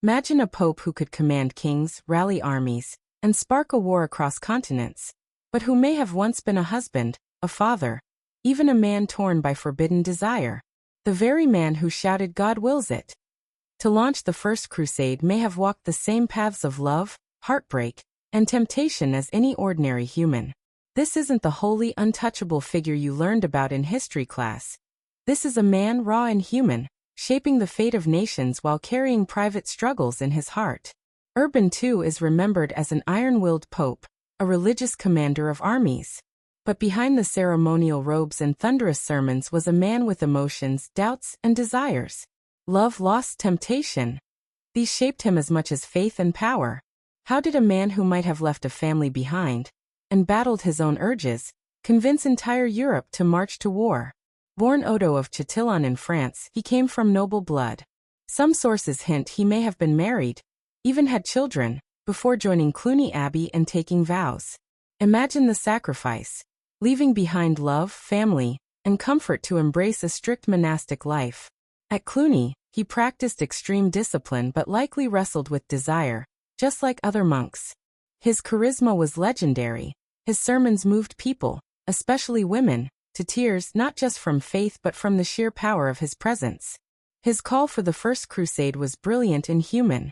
Imagine a pope who could command kings, rally armies, and spark a war across continents, but who may have once been a husband, a father, even a man torn by forbidden desire. The very man who shouted "God wills it" to launch the First Crusade may have walked the same paths of love, heartbreak, and temptation as any ordinary human. This isn't the holy, untouchable figure you learned about in history class. This is a man raw and human, shaping the fate of nations while carrying private struggles in his heart. Urban II is remembered as an iron-willed pope, a religious commander of armies. But behind the ceremonial robes and thunderous sermons was a man with emotions, doubts, and desires. Love, loss, temptation. These shaped him as much as faith and power. How did a man who might have left a family behind, and battled his own urges, convince entire Europe to march to war? Born Odo of Chatillon in France, he came from noble blood. Some sources hint he may have been married, even had children, before joining Cluny Abbey and taking vows. Imagine the sacrifice, leaving behind love, family, and comfort to embrace a strict monastic life. At Cluny, he practiced extreme discipline but likely wrestled with desire, just like other monks. His charisma was legendary. His sermons moved people, especially women, to tears not just from faith but from the sheer power of his presence. His call for the First Crusade was brilliant and human.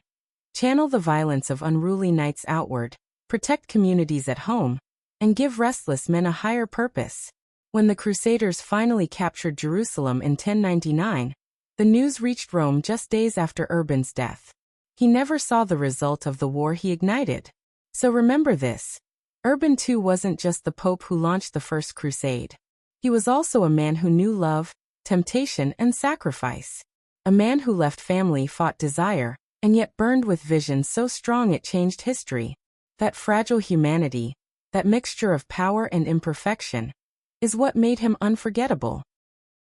Channel the violence of unruly knights outward, protect communities at home, and give restless men a higher purpose. When the Crusaders finally captured Jerusalem in 1099, the news reached Rome just days after Urban's death. He never saw the result of the war he ignited. So remember this. Urban II wasn't just the pope who launched the First Crusade. He was also a man who knew love, temptation, and sacrifice. A man who left family, fought desire, and yet burned with vision so strong it changed history. That fragile humanity, that mixture of power and imperfection, is what made him unforgettable.